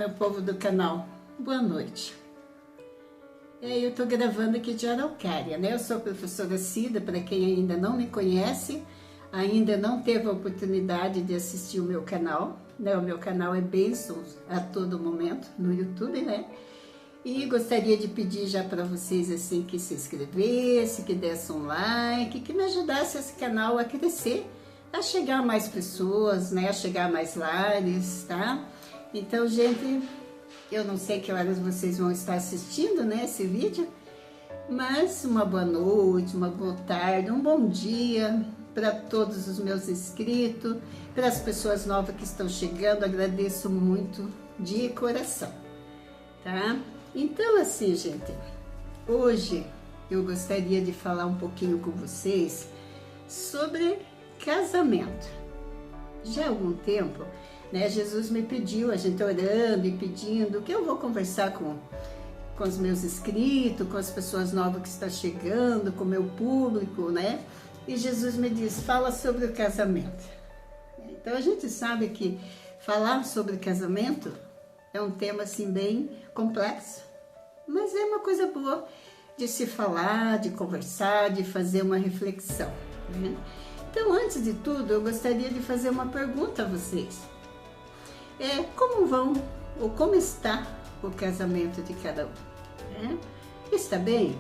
Meu povo do canal, boa noite. Eu estou gravando aqui de Araucária, né? Eu sou a professora Cida, para quem ainda não me conhece, ainda não teve a oportunidade de assistir o meu canal, né? O meu canal é Bênçãos a todo momento no YouTube, né? E gostaria de pedir já para vocês assim que se inscrevesse, que desse um like, que me ajudasse esse canal a crescer, a chegar a mais pessoas, né? A chegar a mais lares, tá? Então, gente, eu não sei que horas vocês vão estar assistindo, né, esse vídeo, mas uma boa noite, uma boa tarde, um bom dia para todos os meus inscritos, para as pessoas novas que estão chegando, agradeço muito de coração, tá? Então, assim, gente, hoje eu gostaria de falar um pouquinho com vocês sobre casamento. Já há algum tempo, né, Jesus me pediu, a gente orando e pedindo, que eu vou conversar com os meus inscritos, com as pessoas novas que estão chegando, com o meu público, né? E Jesus me diz, fala sobre o casamento. Então a gente sabe que falar sobre casamento é um tema assim bem complexo, mas é uma coisa boa de se falar, de conversar, de fazer uma reflexão, né? Então, antes de tudo, eu gostaria de fazer uma pergunta a vocês. Como vão, ou como está o casamento de cada um? Está bem?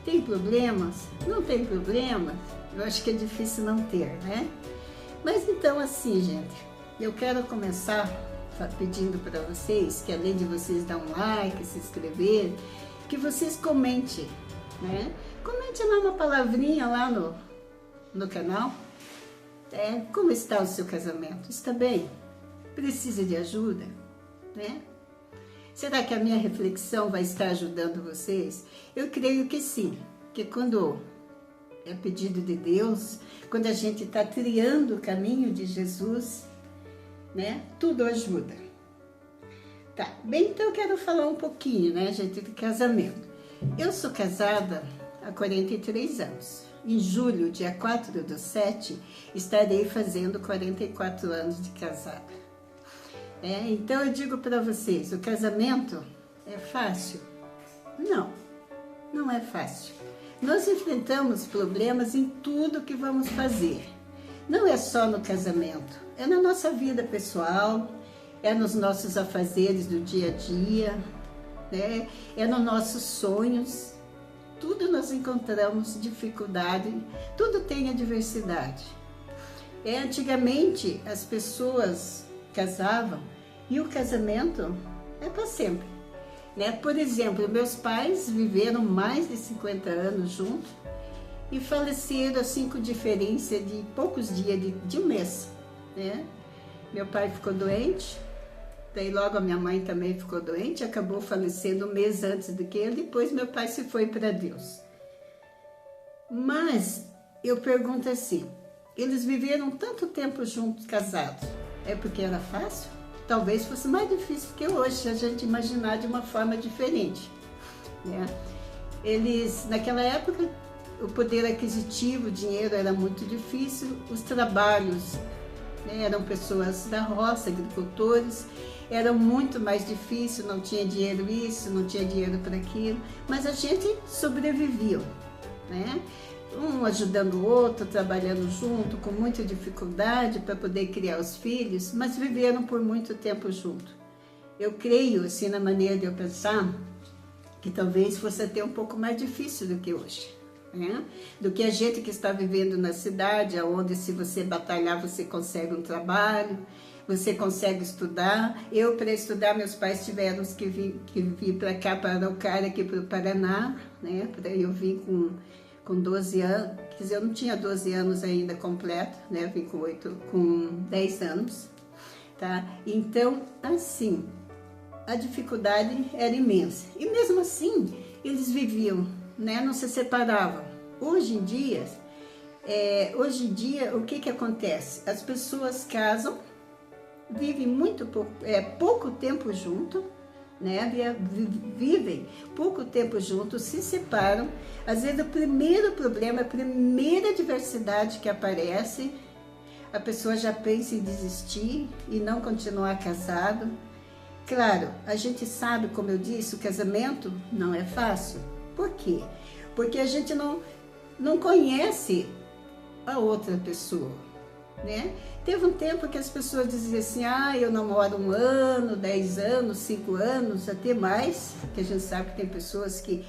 Tem problemas? Não tem problemas? Eu acho que é difícil não ter, né? Mas então, assim, gente, eu quero começar pedindo para vocês, que além de vocês dar um like, se inscrever, que vocês comentem, né? Comente lá uma palavrinha lá no canal. Como está o seu casamento? Está bem? Precisa de ajuda, né? Será que a minha reflexão vai estar ajudando vocês? Eu creio que sim, que quando é pedido de Deus, quando a gente está trilhando o caminho de Jesus, né? Tudo ajuda. Tá, bem, então eu quero falar um pouquinho, né, gente, de casamento. Eu sou casada há 43 anos. Em julho, dia 4/7, estarei fazendo 44 anos de casada. Então eu digo para vocês, o casamento é fácil? Não, não é fácil. Nós enfrentamos problemas em tudo que vamos fazer. Não é só no casamento, é na nossa vida pessoal, é nos nossos afazeres do dia a dia, né? É nos nossos sonhos. Tudo nós encontramos dificuldade, tudo tem adversidade. Antigamente as pessoas casavam e o casamento é para sempre, né? Por exemplo, meus pais viveram mais de 50 anos juntos e faleceram assim com diferença de poucos dias, de um mês, né? Meu pai ficou doente, daí logo a minha mãe também ficou doente, acabou falecendo um mês antes do que ele, depois meu pai se foi para Deus. Mas eu pergunto assim, eles viveram tanto tempo juntos, casados, é porque era fácil? Talvez fosse mais difícil que hoje, se a gente imaginar de uma forma diferente, né? Eles, naquela época, o poder aquisitivo, o dinheiro era muito difícil, os trabalhos, né, eram pessoas da roça, agricultores, era muito mais difícil, não tinha dinheiro isso, não tinha dinheiro para aquilo, mas a gente sobrevivia, né? Um ajudando o outro, trabalhando junto, com muita dificuldade para poder criar os filhos, mas viveram por muito tempo junto. Eu creio, assim, na maneira de eu pensar, que talvez fosse até um pouco mais difícil do que hoje, né? Do que a gente que está vivendo na cidade, onde se você batalhar, você consegue um trabalho, você consegue estudar. Eu, para estudar, meus pais tiveram que vir para cá, para Araucária, aqui para o Paraná, né? Eu vim com 12 anos, quer dizer, eu não tinha 12 anos ainda completo, né? Eu vim com 10 anos, tá? Então, assim, a dificuldade era imensa. E mesmo assim, eles viviam, né? Não se separavam. Hoje em dia, o que acontece? As pessoas casam, vivem pouco tempo junto, né? Vivem pouco tempo juntos, se separam. Às vezes o primeiro problema, a primeira adversidade que aparece, a pessoa já pensa em desistir e não continuar casado. Claro, a gente sabe, como eu disse, o casamento não é fácil. Por quê? Porque a gente não conhece a outra pessoa, né? Teve um tempo que as pessoas diziam assim, eu namoro 1 ano, 10 anos, 5 anos, até mais, que a gente sabe que tem pessoas que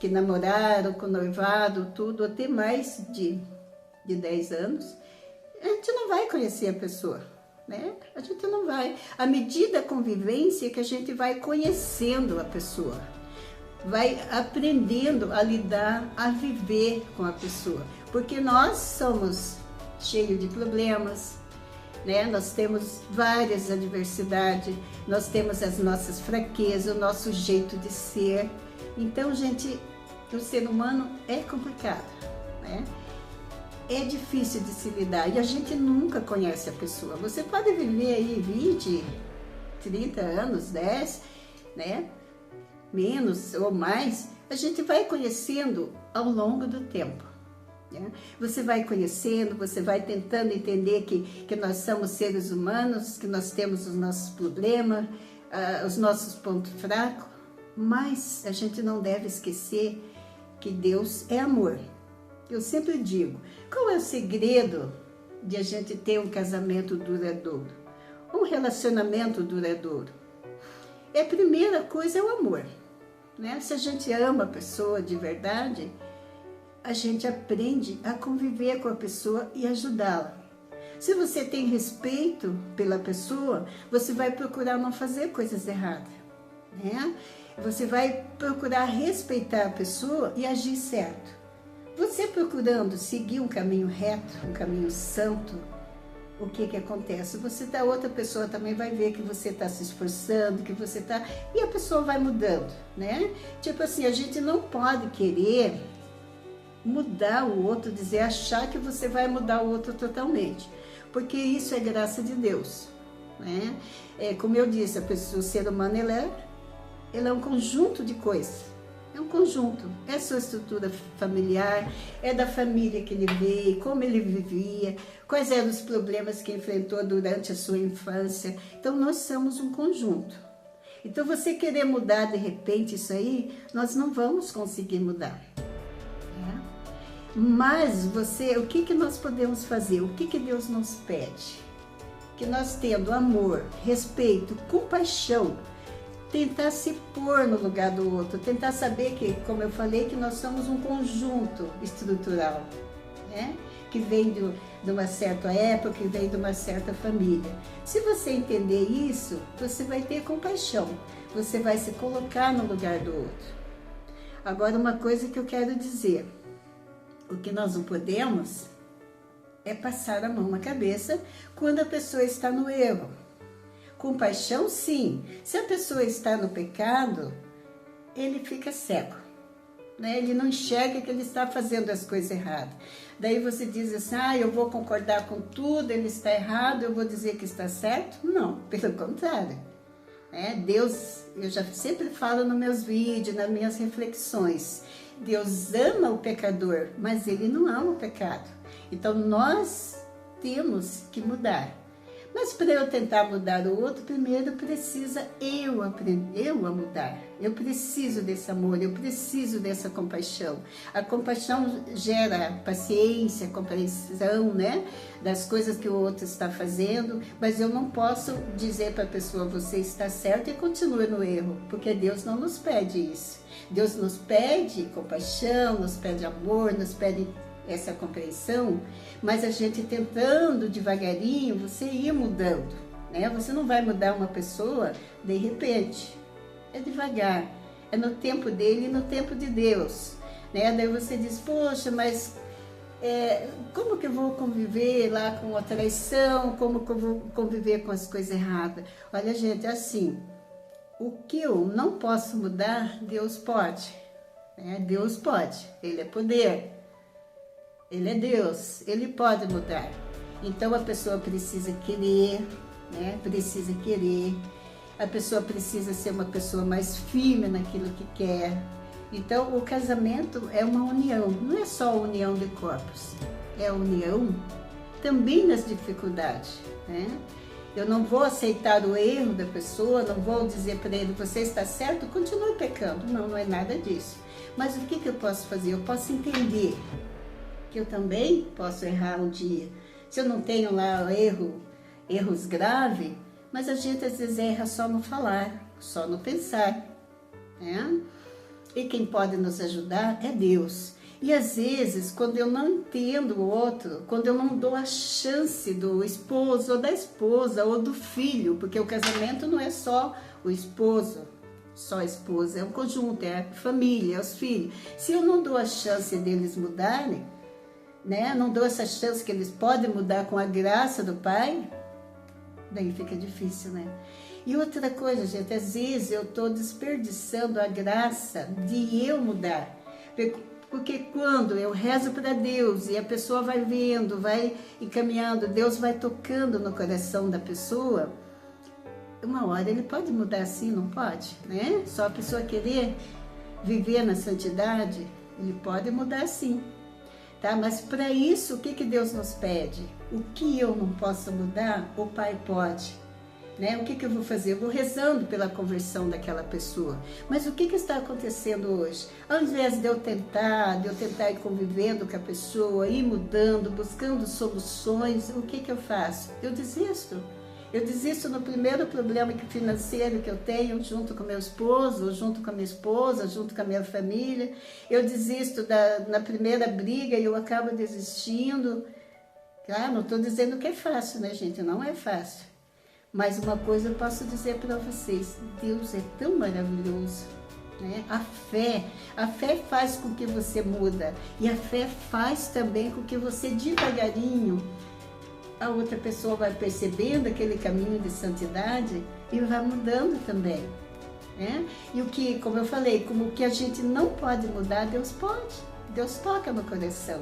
namoraram com noivado, tudo, até mais de 10 anos. A gente não vai conhecer a pessoa, né? A gente não vai. À medida da convivência que a gente vai conhecendo a pessoa, vai aprendendo a lidar, a viver com a pessoa, porque nós somos cheios de problemas, né? Nós temos várias adversidades, nós temos as nossas fraquezas, o nosso jeito de ser. Então, gente, o ser humano é complicado, né? É difícil de se lidar e a gente nunca conhece a pessoa. Você pode viver aí 20, 30 anos, 10, né? Menos ou mais, a gente vai conhecendo ao longo do tempo, né? Você vai conhecendo, você vai tentando entender que nós somos seres humanos, que nós temos os nossos problemas, os nossos pontos fracos, mas a gente não deve esquecer que Deus é amor. Eu sempre digo, qual é o segredo de a gente ter um casamento duradouro? Um relacionamento duradouro? A primeira coisa é o amor, né? Se a gente ama a pessoa de verdade, a gente aprende a conviver com a pessoa e ajudá-la. Se você tem respeito pela pessoa, você vai procurar não fazer coisas erradas, né? Você vai procurar respeitar a pessoa e agir certo. Você procurando seguir um caminho reto, um caminho santo, o que acontece? A outra pessoa também vai ver que você está se esforçando, que você está... E a pessoa vai mudando, né? Tipo assim, a gente não pode querer mudar o outro, achar que você vai mudar o outro totalmente. Porque isso é graça de Deus, né? Como eu disse, o ser humano, ele é um conjunto de coisas. É um conjunto, é a sua estrutura familiar, é da família que ele veio, como ele vivia, quais eram os problemas que enfrentou durante a sua infância. Então, nós somos um conjunto. Então, você querer mudar de repente isso aí, nós não vamos conseguir mudar, né? Mas o que nós podemos fazer? O que Deus nos pede? Que nós tendo amor, respeito, compaixão, tentar se pôr no lugar do outro, tentar saber que, como eu falei, que nós somos um conjunto estrutural, né? Que vem de uma certa época, que vem de uma certa família. Se você entender isso, você vai ter compaixão, você vai se colocar no lugar do outro. Agora, uma coisa que eu quero dizer, o que nós não podemos é passar a mão na cabeça quando a pessoa está no erro. Compaixão, sim. Se a pessoa está no pecado, ele fica cego, né? Ele não enxerga que ele está fazendo as coisas erradas. Daí você diz assim, eu vou concordar com tudo, ele está errado, eu vou dizer que está certo? Não, pelo contrário. Deus, eu já sempre falo nos meus vídeos, nas minhas reflexões, Deus ama o pecador, mas ele não ama o pecado. Então nós temos que mudar. Mas para eu tentar mudar o outro, primeiro precisa eu aprender a mudar. Eu preciso desse amor, eu preciso dessa compaixão. A compaixão gera paciência, compreensão, né? Das coisas que o outro está fazendo, mas eu não posso dizer para a pessoa, você está certo e continua no erro, porque Deus não nos pede isso. Deus nos pede compaixão, nos pede amor, nos pede essa compreensão, mas a gente tentando devagarinho, você ir mudando, né? Você não vai mudar uma pessoa de repente, é devagar, é no tempo dele e no tempo de Deus, né? Daí você diz, poxa, mas como que eu vou conviver lá com a traição, como que eu vou conviver com as coisas erradas? Olha, gente, assim, o que eu não posso mudar, Deus pode, né? Deus pode, Ele é poder. Ele é Deus, Ele pode mudar. Então a pessoa precisa querer, né? Precisa querer. A pessoa precisa ser uma pessoa mais firme naquilo que quer. Então o casamento é uma união, não é só a união de corpos, é a união também nas dificuldades, né? Eu não vou aceitar o erro da pessoa, não vou dizer para ele, você está certo, continue pecando. Não, não é nada disso. Mas o que eu posso fazer? Eu posso entender que eu também posso errar um dia. Se eu não tenho lá erros graves, mas a gente às vezes erra só no falar, só no pensar, né? E quem pode nos ajudar é Deus. E às vezes, quando eu não entendo o outro, quando eu não dou a chance do esposo ou da esposa ou do filho, porque o casamento não é só o esposo, só a esposa, é um conjunto, é a família, é os filhos. Se eu não dou a chance deles mudarem, né, não dou essa chance que eles podem mudar com a graça do Pai, daí fica difícil, né? E outra coisa, gente, às vezes eu estou desperdiçando a graça de eu mudar. Porque quando eu rezo para Deus e a pessoa vai vendo, vai encaminhando, Deus vai tocando no coração da pessoa, uma hora ele pode mudar assim, não pode, né? Só a pessoa querer viver na santidade, ele pode mudar sim, tá? Mas para isso, o que Deus nos pede? O que eu não posso mudar, o Pai pode. Né? O que eu vou fazer? Eu vou rezando pela conversão daquela pessoa. Mas o que está acontecendo hoje? Ao invés de eu tentar ir convivendo com a pessoa, ir mudando, buscando soluções, o que eu faço? Eu desisto. Eu desisto no primeiro problema financeiro que eu tenho, junto com meu esposo, junto com a minha esposa, junto com a minha família. Eu desisto na primeira briga e eu acabo desistindo. Claro, não estou dizendo que é fácil, né, gente? Não é fácil. Mas uma coisa eu posso dizer para vocês, Deus é tão maravilhoso, né? A fé faz com que você muda, e a fé faz também com que você devagarinho, a outra pessoa vai percebendo aquele caminho de santidade e vai mudando também, né? E o que, como eu falei, como o que a gente não pode mudar, Deus pode, Deus toca no coração.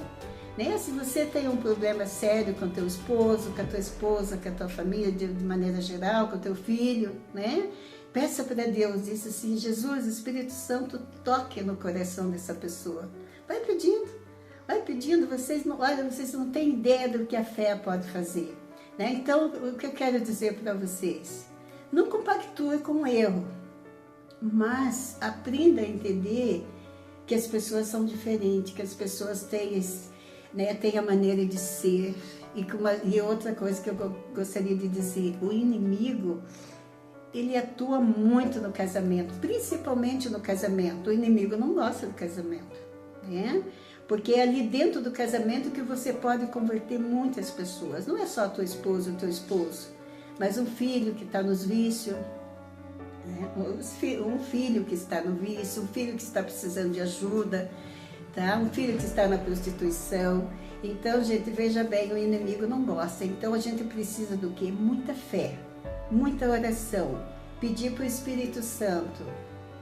Né? Se você tem um problema sério com teu esposo, com a tua esposa, com a tua família de maneira geral, com o teu filho, né? Peça para Deus, diz assim, Jesus, Espírito Santo, toque no coração dessa pessoa. Vai pedindo, vocês não têm ideia do que a fé pode fazer. Né? Então, o que eu quero dizer para vocês? Não compactue com o erro, mas aprenda a entender que as pessoas são diferentes, que as pessoas têm tem a maneira de ser. E outra coisa que eu gostaria de dizer, o inimigo, ele atua muito no casamento, principalmente no casamento. O inimigo não gosta do casamento, né? Porque é ali dentro do casamento que você pode converter muitas pessoas. Não é só a tua esposa ou teu esposo, mas um filho que está nos vícios, né? Um filho que está no vício, um filho que está precisando de ajuda, tá? Um filho que está na prostituição. Então, gente, veja bem, o inimigo não gosta. Então, a gente precisa do quê? Muita fé, muita oração. Pedir para o Espírito Santo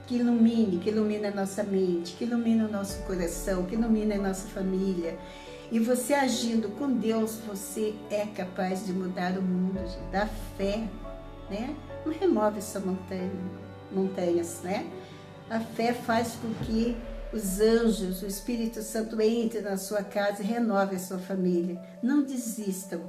que ilumine a nossa mente, que ilumine o nosso coração, que ilumine a nossa família. E você agindo com Deus, você é capaz de mudar o mundo, gente. Da fé, né? Não remove essa montanhas, né? A fé faz com que os anjos, o Espírito Santo entre na sua casa e renove a sua família. Não desistam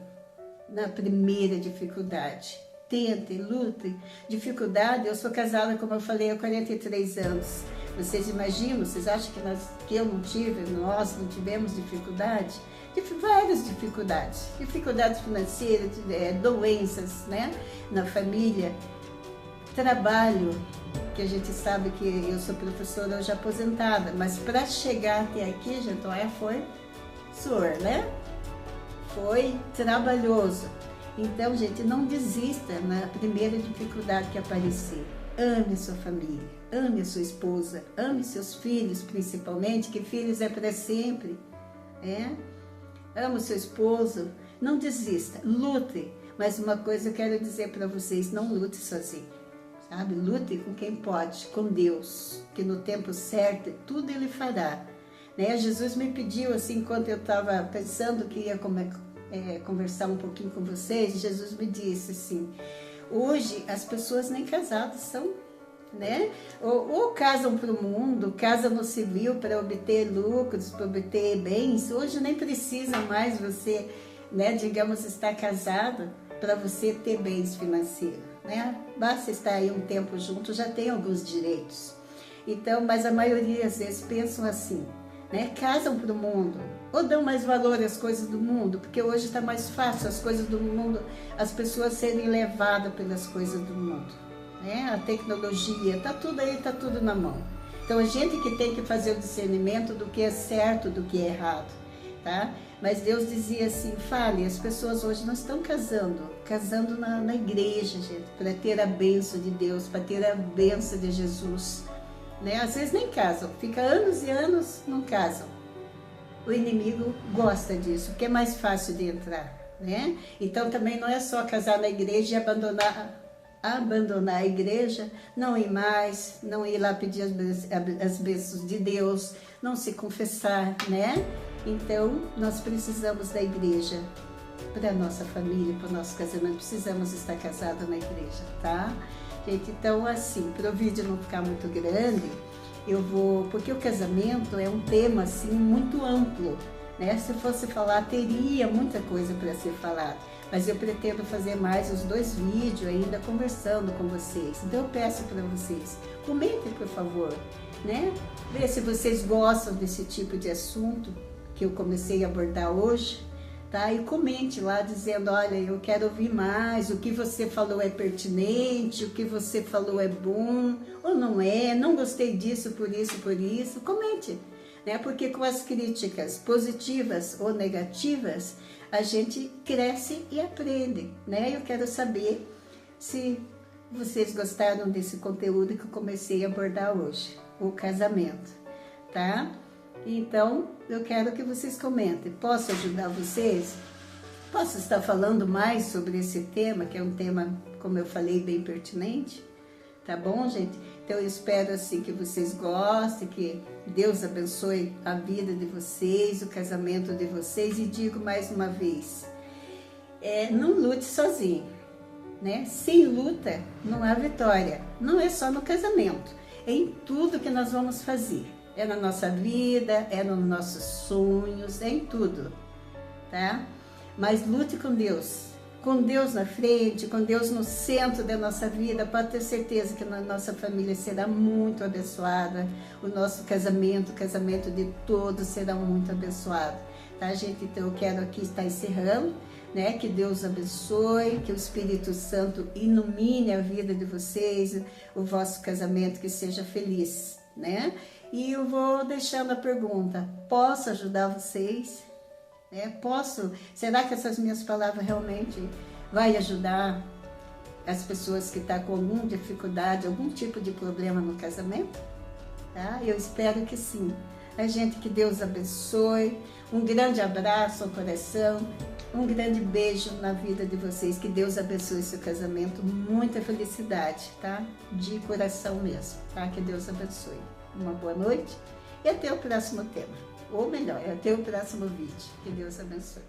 na primeira dificuldade. Tentem, lutem. Dificuldade, eu sou casada, como eu falei, há 43 anos. Vocês imaginam, vocês acham que eu não tive, nós não tivemos dificuldade? Várias dificuldades. Dificuldades financeiras, doenças, né, na família. Trabalho, que a gente sabe que eu sou professora hoje aposentada, mas para chegar até aqui, gente, foi suor, né? Foi trabalhoso. Então, gente, não desista na primeira dificuldade que aparecer. Ame a sua família, ame a sua esposa, ame seus filhos, principalmente, que filhos é para sempre. Ame o seu esposo, não desista, lute. Mas uma coisa eu quero dizer para vocês, não lute sozinho. Sabe? Lute com quem pode, com Deus, que no tempo certo tudo Ele fará. Né? Jesus me pediu, assim, enquanto eu estava pensando que ia conversar um pouquinho com vocês, Jesus me disse assim, hoje as pessoas nem casadas são, né? Ou casam para o mundo, casam no civil para obter lucros, para obter bens. Hoje nem precisa mais você, né, digamos, estar casado. para você ter bens financeiros, né? Basta estar aí um tempo junto, já tem alguns direitos. Então, mas a maioria às vezes pensam assim, né? Casam para o mundo, ou dão mais valor às coisas do mundo, porque hoje está mais fácil as coisas do mundo, as pessoas serem levadas pelas coisas do mundo, né? A tecnologia, tá tudo aí, tá tudo na mão. Então a gente que tem que fazer o discernimento do que é certo, do que é errado, tá? Mas Deus dizia assim, fale, as pessoas hoje não estão casando na igreja, gente, para ter a bênção de Deus, para ter a bênção de Jesus, né? Às vezes nem casam, fica anos e anos, não casam. O inimigo gosta disso, porque é mais fácil de entrar, né? Então também não é só casar na igreja e abandonar a igreja, não ir mais, não ir lá pedir as bênçãos de Deus, não se confessar, né? Então, nós precisamos da igreja para a nossa família, para o nosso casamento, precisamos estar casados na igreja, tá? Gente, então assim, para o vídeo não ficar muito grande, porque o casamento é um tema assim muito amplo, né? Se fosse falar, teria muita coisa para ser falada, mas eu pretendo fazer mais os 2 vídeos ainda conversando com vocês. Então eu peço para vocês, comentem por favor, né? Vê se vocês gostam desse tipo de assunto que eu comecei a abordar hoje, tá? E comente lá dizendo, olha, eu quero ouvir mais, o que você falou é pertinente, o que você falou é bom ou não é, não gostei disso, por isso, comente, né? Porque com as críticas positivas ou negativas, a gente cresce e aprende, né? Eu quero saber se vocês gostaram desse conteúdo que eu comecei a abordar hoje, o casamento, tá? Então, eu quero que vocês comentem. Posso ajudar vocês? Posso estar falando mais sobre esse tema, que é um tema, como eu falei, bem pertinente? Tá bom, gente? Então, eu espero assim que vocês gostem, que Deus abençoe a vida de vocês, o casamento de vocês. E digo mais uma vez, não lute sozinho, né? Sem luta, não há vitória. Não é só no casamento, é em tudo que nós vamos fazer. É na nossa vida, é nos nossos sonhos, é em tudo, tá? Mas lute com Deus na frente, com Deus no centro da nossa vida, pode ter certeza que a nossa família será muito abençoada, o nosso casamento, o casamento de todos será muito abençoado, tá, gente? Então eu quero aqui estar encerrando, né? Que Deus abençoe, que o Espírito Santo ilumine a vida de vocês, o vosso casamento, que seja feliz, né? E eu vou deixando a pergunta, posso ajudar vocês? Posso? Será que essas minhas palavras realmente vai ajudar as pessoas que estão com alguma dificuldade, algum tipo de problema no casamento? Tá? Eu espero que sim. Gente, que Deus abençoe, um grande abraço ao coração, um grande beijo na vida de vocês, que Deus abençoe seu casamento, muita felicidade, tá? De coração mesmo, tá? Que Deus abençoe. Uma boa noite e até o próximo tema. Ou melhor, até o próximo vídeo. Que Deus abençoe.